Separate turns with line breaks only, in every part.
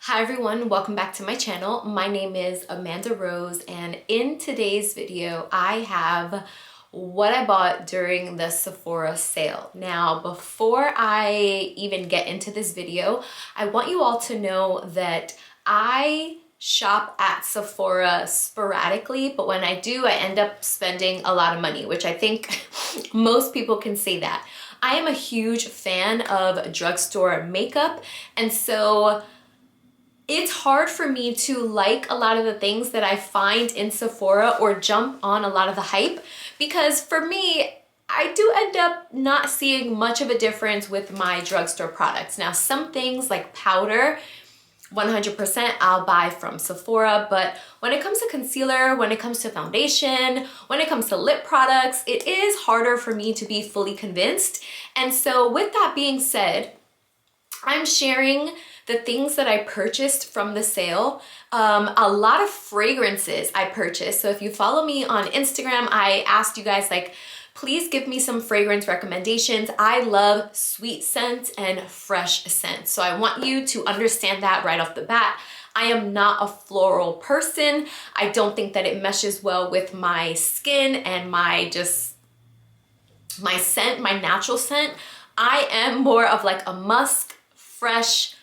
Hi everyone, welcome back to my channel. My name is Amanda Rose, and in today's video I have what I bought during the Sephora sale. Now, before I even get into this video, I want you all to know that I shop at Sephora sporadically, but when I do, I end up spending a lot of money, which I think most people can say that. I am a huge fan of drugstore makeup, and so it's hard for me to like a lot of the things that I find in Sephora or jump on a lot of the hype, because for me, I do end up not seeing much of a difference with my drugstore products. Now, some things like powder, 100% I'll buy from Sephora, but when it comes to concealer, when it comes to foundation, when it comes to lip products, it is harder for me to be fully convinced. And so with that being said, I'm sharing the things that I purchased from the sale. A lot of fragrances I purchased. So if you follow me on Instagram, I asked you guys, like, please give me some fragrance recommendations. I love sweet scents and fresh scents. So I want you to understand that right off the bat. I am not a floral person. I don't think that it meshes well with my skin and my scent, my natural scent. I am more of like a musk, fresh,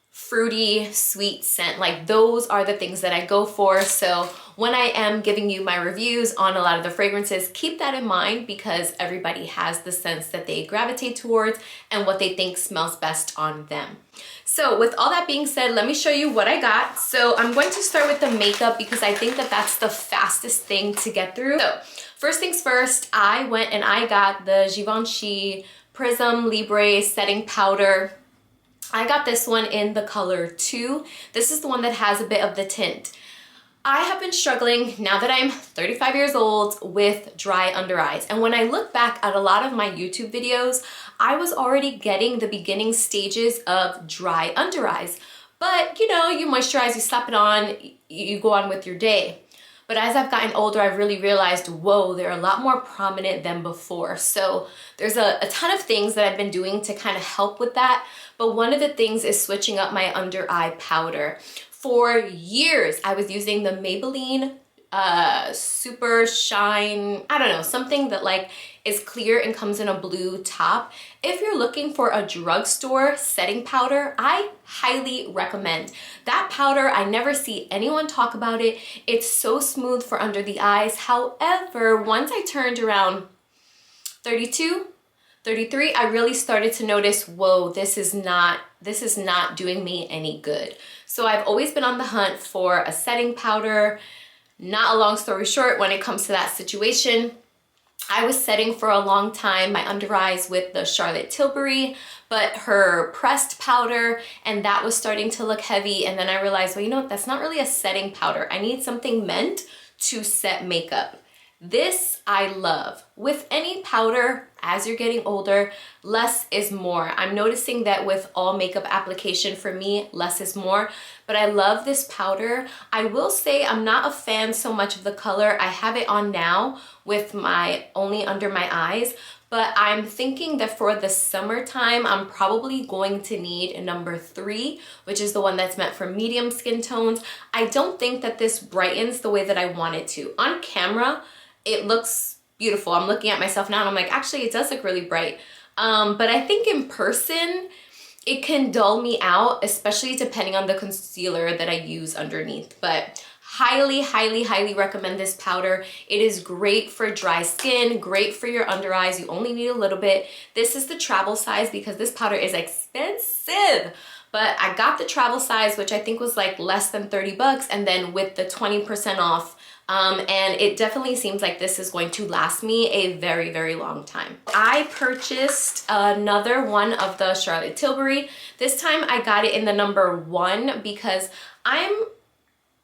fruity, sweet scent. Like, those are the things that I go for. So when I am giving you my reviews on a lot of the fragrances, keep that in mind, because everybody has the scents that they gravitate towards and what they think smells best on them. So with all that being said, let me show you what I got. So I'm going to start with the makeup because I think that that's the fastest thing to get through. So first things first, I went and I got the Givenchy Prism Libre Setting Powder. I got this one in the color 2. This is the one that has a bit of the tint. I have been struggling, now that I'm 35 years old, with dry under eyes. And when I look back at a lot of my YouTube videos, I was already getting the beginning stages of dry under eyes. But you know, you moisturize, you slap it on, you go on with your day. But as I've gotten older, I've really realized, whoa, they're a lot more prominent than before. So there's a ton of things that I've been doing to kind of help with that. But one of the things is switching up my under eye powder. For years, I was using the Maybelline Super Shine, I don't know, something that like is clear and comes in a blue top. If you're looking for a drugstore setting powder, I highly recommend that powder. I never see anyone talk about it. It's so smooth for under the eyes. However, once I turned around 32, 33, I really started to notice, whoa, this is not doing me any good. So I've always been on the hunt for a setting powder. Not a long story short, when it comes to that situation, I was setting for a long time my under eyes with the Charlotte Tilbury, but her pressed powder, and that was starting to look heavy. And then I realized, well, you know what? That's not really a setting powder. I need something meant to set makeup. This I love. With any powder, as you're getting older, less is more. I'm noticing that with all makeup application, for me, less is more. But I love this powder. I will say I'm not a fan so much of the color. I have it on now with my only under my eyes, but I'm thinking that for the summertime, I'm probably going to need number 3, which is the one that's meant for medium skin tones. I don't think that this brightens the way that I want it to. On camera, it looks beautiful. I'm looking at myself now and I'm like, actually, it does look really bright. But I think in person, it can dull me out, especially depending on the concealer that I use underneath. But highly, highly, highly recommend this powder. It is great for dry skin, great for your under eyes. You only need a little bit. This is the travel size because this powder is expensive. But I got the travel size, which I think was like less than 30 bucks, and then with the 20% off. And it definitely seems like this is going to last me a very, very long time. I purchased another one of the Charlotte Tilbury. This time I got it in the number 1 because I'm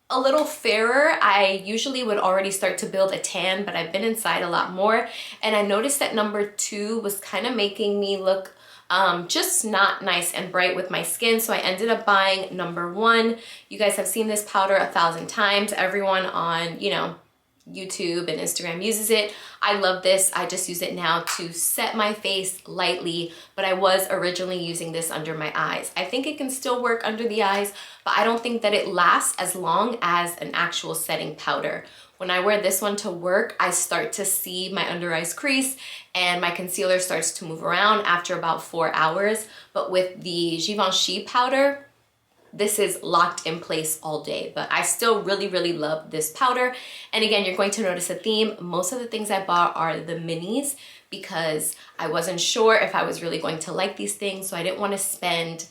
a little fairer. I usually would already start to build a tan, but I've been inside a lot more. And I noticed that number 2 was kind of making me look just not nice and bright with my skin. So I ended up buying number 1. You guys have seen this powder 1,000 times. Everyone on, you know, YouTube and Instagram uses it. I love this. I just use it now to set my face lightly, but I was originally using this under my eyes. I think it can still work under the eyes, but I don't think that it lasts as long as an actual setting powder. When I wear this one to work, I start to see my under eyes crease and my concealer starts to move around after about 4 hours. But with the Givenchy powder, this is locked in place all day, but I still really, really love this powder. And again, you're going to notice a theme. Most of the things I bought are the minis because I wasn't sure if I was really going to like these things. So I didn't want to spend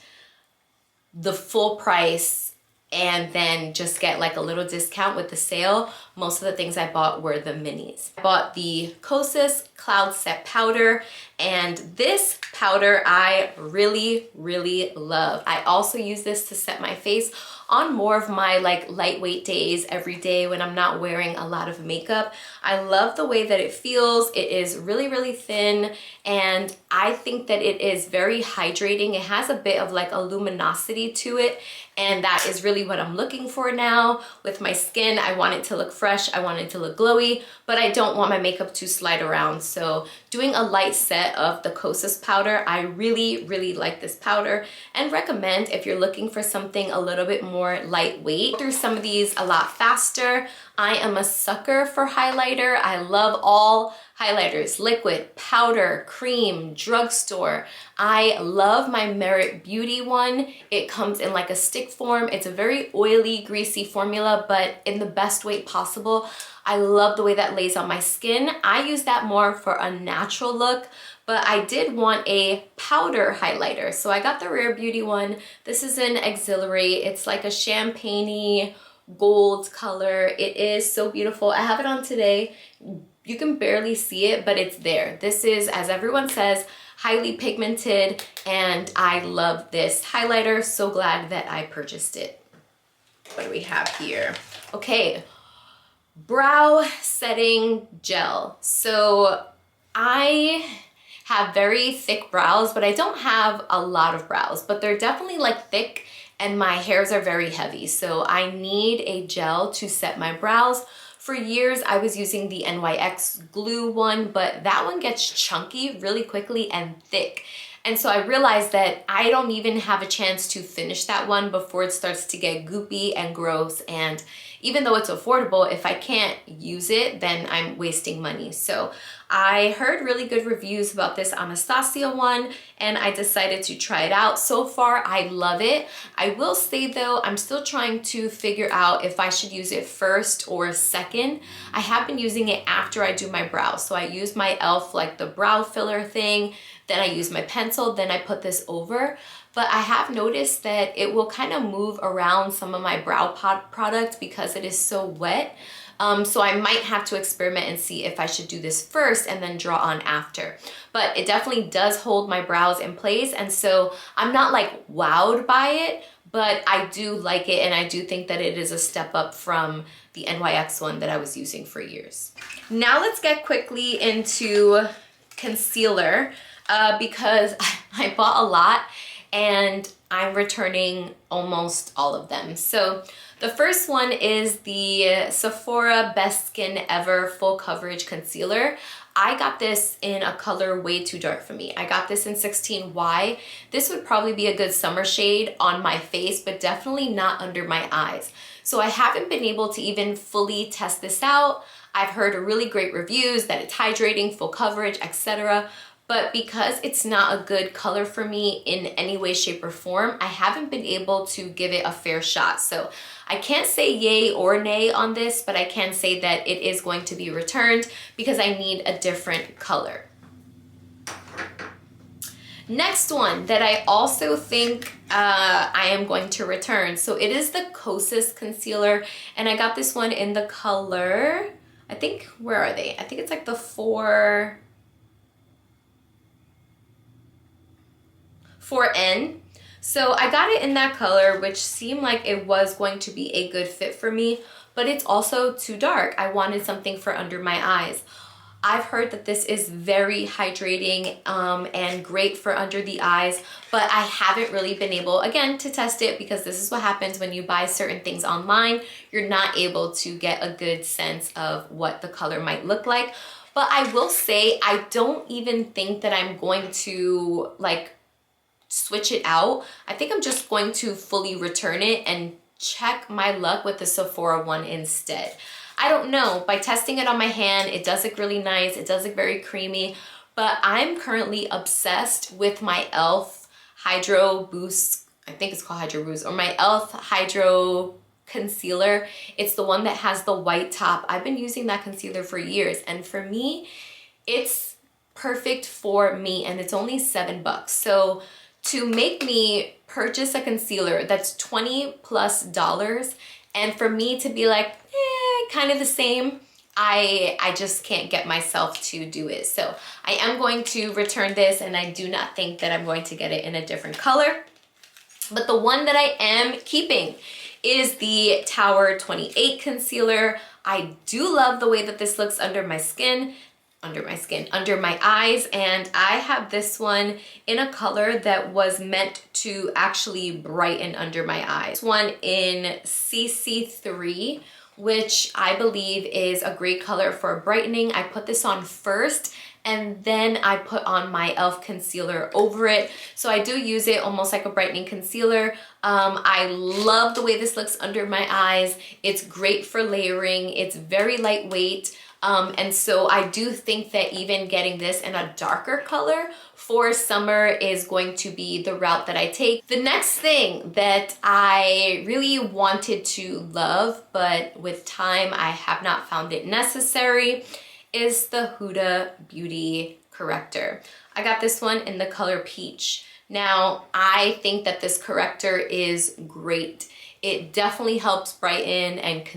the full price and then just get like a little discount with the sale. Most of the things I bought were the minis. I bought the Kosas Cloud Set Powder, and this powder I really, really love. I also use this to set my face on more of my like lightweight days every day when I'm not wearing a lot of makeup. I love the way that it feels. It is really, really thin, and I think that it is very hydrating. It has a bit of like a luminosity to it, and that is really what I'm looking for now with my skin. I want it to look fresh, I want it to look glowy, but I don't want my makeup to slide around. So doing a light set of the Kosas powder, I really, really like this powder and recommend if you're looking for something a little bit more lightweight. Through some of these a lot faster. I am a sucker for highlighter. I love all highlighters, liquid, powder, cream, drugstore. I love my Merit Beauty one. It comes in like a stick form. It's a very oily, greasy formula, but in the best way possible. I love the way that lays on my skin. I use that more for a natural look, but I did want a powder highlighter. So I got the Rare Beauty one. This is an Exhilarate. It's like a champagne-y gold color. It is so beautiful. I have it on today. You can barely see it, but it's there. This is, as everyone says, highly pigmented, and I love this highlighter. So glad that I purchased it. What do we have here? Okay, brow setting gel. So I have very thick brows, but I don't have a lot of brows, but they're definitely like thick, and my hairs are very heavy. So I need a gel to set my brows. For years, I was using the NYX glue one, but that one gets chunky really quickly and thick. And so I realized that I don't even have a chance to finish that one before it starts to get goopy and gross. And even though it's affordable, if I can't use it, then I'm wasting money. So I heard really good reviews about this Anastasia one, and I decided to try it out. So far, I love it. I will say though, I'm still trying to figure out if I should use it first or second. I have been using it after I do my brows. So I use my e.l.f. like the brow filler thing, then I use my pencil, then I put this over. But I have noticed that it will kind of move around some of my brow product because it is so wet. So I might have to experiment and see if I should do this first and then draw on after. But it definitely does hold my brows in place, and so I'm not like wowed by it, but I do like it, and I do think that it is a step up from the NYX one that I was using for years. Now let's get quickly into concealer because I bought a lot and I'm returning almost all of them. So the first one is the Sephora Best Skin Ever Full Coverage Concealer. I got this in a color way too dark for me. I got this in 16Y. This would probably be a good summer shade on my face, but definitely not under my eyes. So I haven't been able to even fully test this out. I've heard really great reviews that it's hydrating, full coverage, etc. But because it's not a good color for me in any way, shape, or form, I haven't been able to give it a fair shot. So I can't say yay or nay on this, but I can say that it is going to be returned because I need a different color. Next one that I also think I am going to return. So it is the Kosas concealer, and I got this one in the color, I think, where are they? I think it's like the 4N. So I got it in that color, which seemed like it was going to be a good fit for me, but it's also too dark. I wanted something for under my eyes. I've heard that this is very hydrating and great for under the eyes, but I haven't really been able, again, to test it because this is what happens when you buy certain things online. You're not able to get a good sense of what the color might look like. But I will say, I don't even think that I'm going to like switch it out. I think I'm just going to fully return it and check my luck with the Sephora one instead. I don't know, by testing it on my hand, it does look really nice, it does look very creamy, but I'm currently obsessed with my e.l.f. Hydro Boost, I think it's called Hydro Boost, or my e.l.f. Hydro Concealer. It's the one that has the white top. I've been using that concealer for years, and for me, it's perfect for me, and it's only $7. So to make me purchase a concealer that's $20+ and for me to be like, kind of the same, I just can't get myself to do it. So I am going to return this, and I do not think that I'm going to get it in a different color. But the one that I am keeping is the Tower 28 concealer. I do love the way that this looks under my skin, under my eyes, and I have this one in a color that was meant to actually brighten under my eyes. This one in CC3, which I believe is a great color for brightening. I put this on first, and then I put on my e.l.f. concealer over it. So I do use it almost like a brightening concealer. I love the way this looks under my eyes. It's great for layering. It's very lightweight. And so I do think that even getting this in a darker color for summer is going to be the route that I take. The next thing that I really wanted to love, but with time I have not found it necessary, is the Huda Beauty corrector. I got this one in the color Peach. Now, I think that this corrector is great. It definitely helps brighten and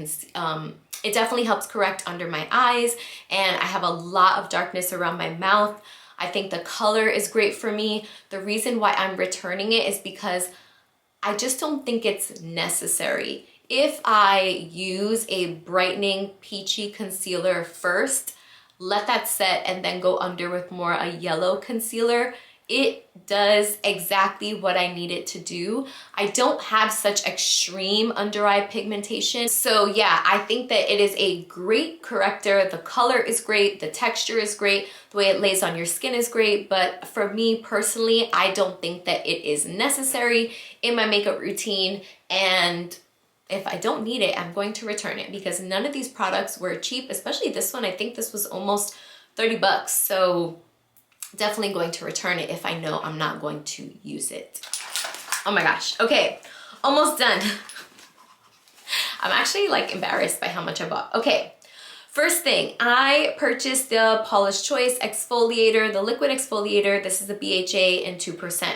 it definitely helps correct under my eyes, and I have a lot of darkness around my mouth. I think the color is great for me. The reason why I'm returning it is because I just don't think it's necessary. If I use a brightening peachy concealer first, let that set, and then go under with more a yellow concealer, it does exactly what I need it to do. I don't have such extreme under eye pigmentation. So yeah, I think that it is a great corrector. The color is great, the texture is great, the way it lays on your skin is great, but for me personally, I don't think that it is necessary in my makeup routine, and if I don't need it, I'm going to return it because none of these products were cheap, especially this one. I think this was almost $30, so definitely going to return it if I know I'm not going to use it. Oh my gosh. Okay, almost done. I'm actually like embarrassed by how much I bought. Okay, first thing, I purchased the Paula's Choice exfoliator, the liquid exfoliator. This is the BHA and 2%.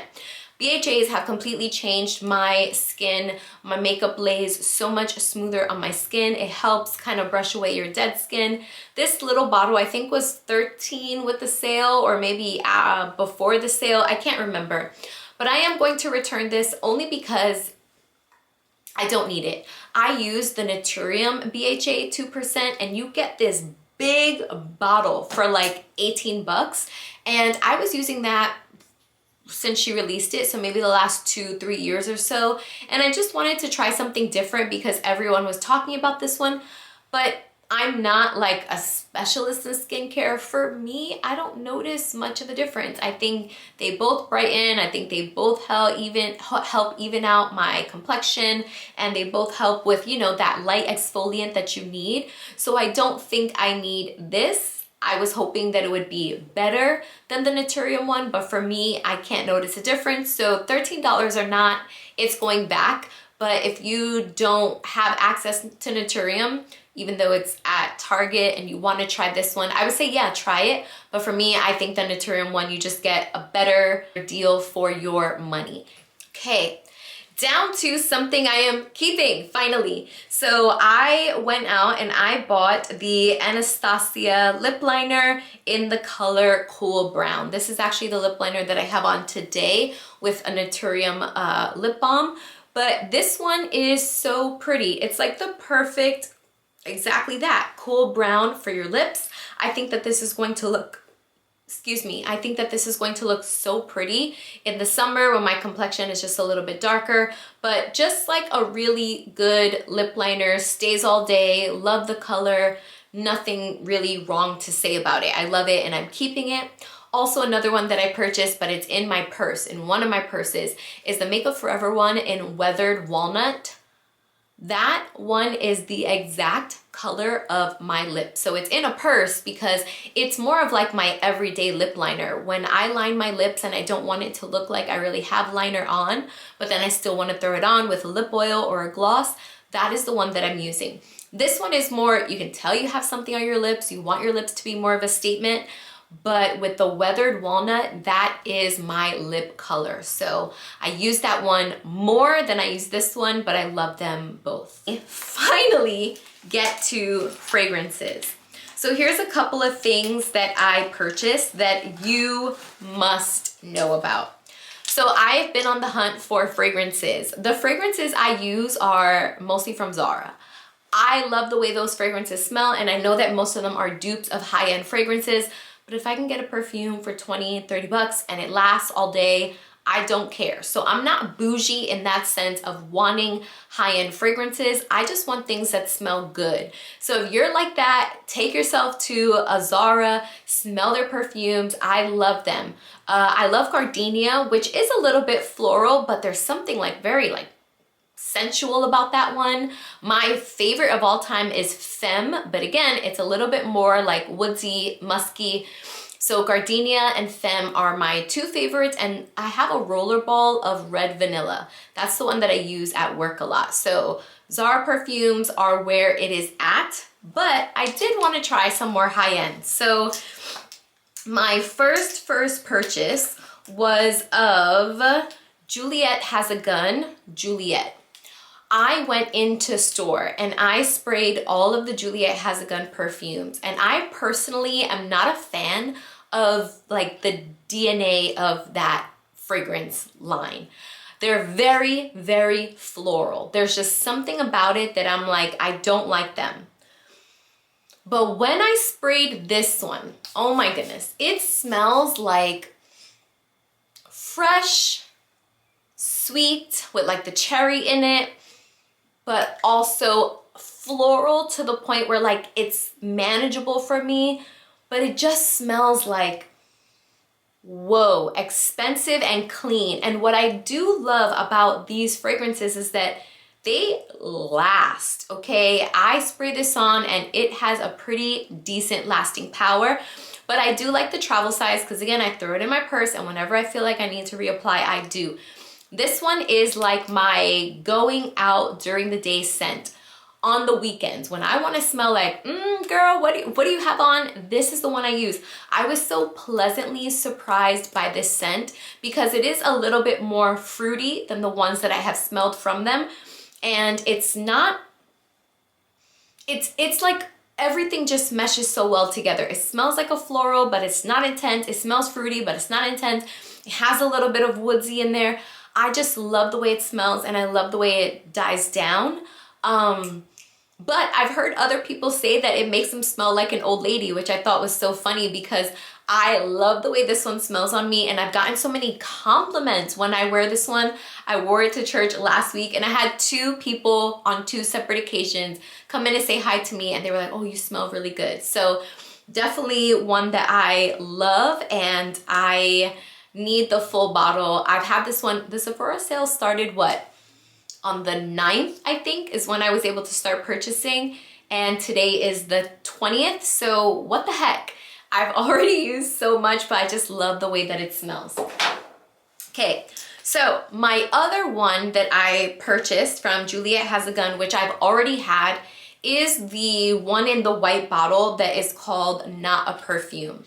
BHAs have completely changed my skin. My makeup lays so much smoother on my skin. It helps kind of brush away your dead skin. This little bottle I think was $13 with the sale, or maybe before the sale. I can't remember. But I am going to return this only because I don't need it. I use the Naturium BHA 2%, and you get this big bottle for like $18. And I was using that since she released it, so maybe the last 2-3 years or so, and I just wanted to try something different because everyone was talking about this one, but I'm not like a specialist in skincare. For me, I don't notice much of a difference. I think they both brighten, I think they both help even out my complexion, and they both help with, you know, that light exfoliant that you need. So I don't think I need this. I was hoping that it would be better than the Naturium one, but for me, I can't notice a difference. So $13 or not, it's going back. But if you don't have access to Naturium, even though it's at Target, and you want to try this one, I would say, yeah, try it. But for me, I think the Naturium one, you just get a better deal for your money. Okay. Down to something I am keeping, finally. So I went out and I bought the Anastasia lip liner in the color Cool Brown. This is actually the lip liner that I have on today with a Naturium lip balm. But this one is so pretty. It's like the perfect, exactly that, cool brown for your lips. I think that this is going to look, excuse me, I think that this is going to look so pretty in the summer when my complexion is just a little bit darker, but just like a really good lip liner, stays all day, love the color, nothing really wrong to say about it. I love it and I'm keeping it. Also, another one that I purchased, but it's in my purse, in one of my purses, is the Makeup Forever one in Weathered Walnut. That one is the exact color of my lips. So it's in a purse because it's more of like my everyday lip liner. When I line my lips and I don't want it to look like I really have liner on, but then I still want to throw it on with a lip oil or a gloss, that is the one that I'm using. This one is more, you can tell you have something on your lips, you want your lips to be more of a statement, but with the Weathered Walnut, that is my lip color. So I use that one more than I use this one, but I love them both. And finally, get to fragrances. So here's a couple of things that I purchased that you must know about. So I've been on the hunt for fragrances. The fragrances I use are mostly from Zara. I love the way those fragrances smell, and I know that most of them are dupes of high-end fragrances, but if I can get a perfume for 20, 30 bucks and it lasts all day, I don't care. So I'm not bougie in that sense of wanting high-end fragrances. I just want things that smell good. So if you're like that, take yourself to a Zara, smell their perfumes. I love them. I love Gardenia, which is a little bit floral, but there's something like very like sensual about that one. My favorite of all time is Femme, but again, it's a little bit more like woodsy, musky. So Gardenia and Femme are my two favorites, and I have a rollerball of red vanilla. That's the one that I use at work a lot. So Zara perfumes are where it is at, but I did want to try some more high-end. So my first purchase was of Juliet Has a Gun, Juliet. I went into store and I sprayed all of the Juliet Has a Gun perfumes, and I personally am not a fan of like the DNA of that fragrance line. They're very, very floral. There's just something about it that I'm like, I don't like them. But when I sprayed this one, oh my goodness, it smells like fresh, sweet with like the cherry in it, but also floral to the point where like it's manageable for me, but it just smells like, whoa, expensive and clean. And what I do love about these fragrances is that they last, okay? I spray this on and it has a pretty decent lasting power, but I do like the travel size because again, I throw it in my purse and whenever I feel like I need to reapply, I do. This one is like my going out during the day scent. On the weekends, when I want to smell like, girl, what do you have on? This is the one I use. I was so pleasantly surprised by this scent because it is a little bit more fruity than the ones that I have smelled from them. And it's not, it's like everything just meshes so well together. It smells like a floral, but it's not intense. It smells fruity, but it's not intense. It has a little bit of woodsy in there. I just love the way it smells and I love the way it dies down. But I've heard other people say that it makes them smell like an old lady, which I thought was so funny because I love the way this one smells on me, and I've gotten so many compliments when I wear this one. I wore it to church last week and I had two people on two separate occasions come in and say hi to me and they were like, oh, you smell really good. So definitely one that I love and I need the full bottle. I've had this one, the Sephora sale started what? On the 9th, I think, is when I was able to start purchasing, and today is the 20th, so what the heck? I've already used so much, but I just love the way that it smells. Okay, so my other one that I purchased from Juliet Has a Gun, which I've already had, is the one in the white bottle that is called Not a Perfume.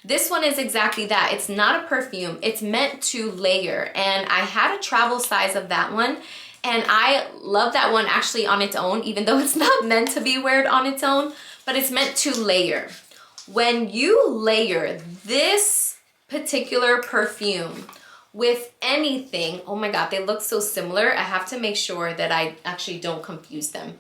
This one is exactly that. It's not a perfume. It's meant to layer, and I had a travel size of that one, and I love that one actually on its own, even though it's not meant to be weared on its own, but it's meant to layer. When you layer this particular perfume with anything, oh my God, they look so similar. I have to make sure that I actually don't confuse them.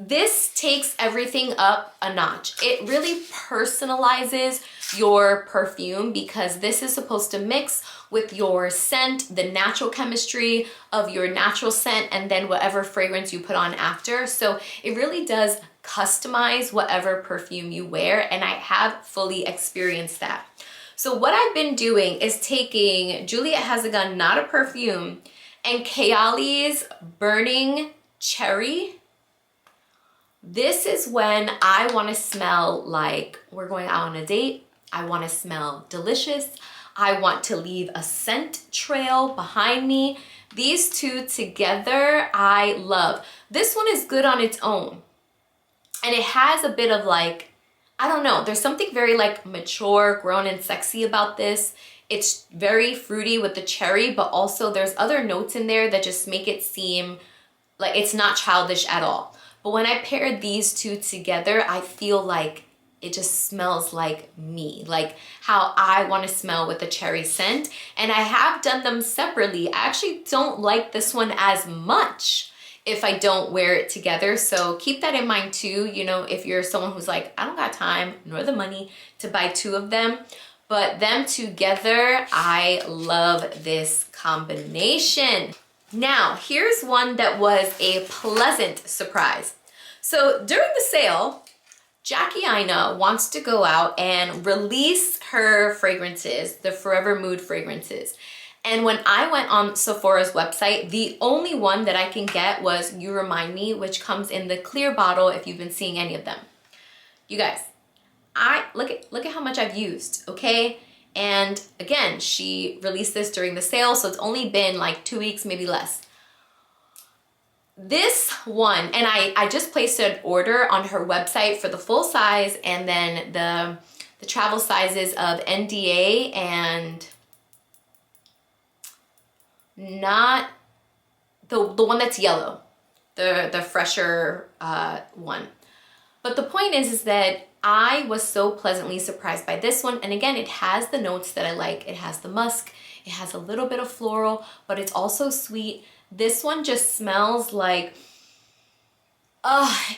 This takes everything up a notch. It really personalizes your perfume because this is supposed to mix with your scent, the natural chemistry of your natural scent, and then whatever fragrance you put on after. So it really does customize whatever perfume you wear, and I have fully experienced that. So what I've been doing is taking Juliet Has a Gun, not a perfume, and Kayali's Burning Cherry. This is when I want to smell like we're going out on a date. I want to smell delicious. I want to leave a scent trail behind me. These two together, I love. This one is good on its own. And it has a bit of like, I don't know, there's something very like mature, grown and sexy about this. It's very fruity with the cherry, but also there's other notes in there that just make it seem like it's not childish at all. But when I pair these two together, I feel like it just smells like me, like how I want to smell with the cherry scent. And I have done them separately. I actually don't like this one as much if I don't wear it together. So keep that in mind too. You know, if you're someone who's like, I don't got time nor the money to buy two of them, but them together, I love this combination. Now, here's one that was a pleasant surprise. So during the sale, Jackie Aina wants to go out and release her fragrances, the Forvr Mood fragrances. And when I went on Sephora's website, the only one that I can get was You Remind Me, which comes in the clear bottle if you've been seeing any of them. You guys, look at how much I've used, okay? And again, she released this during the sale, so it's only been like 2 weeks, maybe less. This one, and I just placed an order on her website for the full size and then the travel sizes of NDA and not the one that's yellow, the fresher one. But the point is that I was so pleasantly surprised by this one. And again, it has the notes that I like. It has the musk, it has a little bit of floral, but it's also sweet. This one just smells like,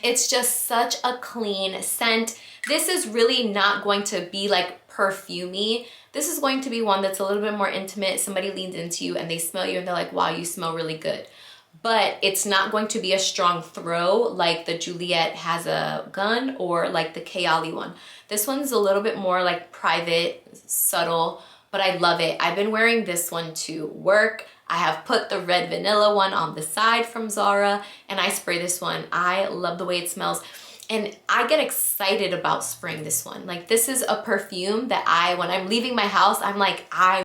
it's just such a clean scent. This is really not going to be like perfumey. This is going to be one that's a little bit more intimate. Somebody leans into you and they smell you and they're like, wow, you smell really good. But it's not going to be a strong throw like the Juliet Has a Gun or like the Kayali one. This one's a little bit more like private, subtle, but I love it. I've been wearing this one to work. I have put the red vanilla one on the side from Zara and I spray this one. I love the way it smells. And I get excited about spraying this one. Like this is a perfume that when I'm leaving my house, I'm like, I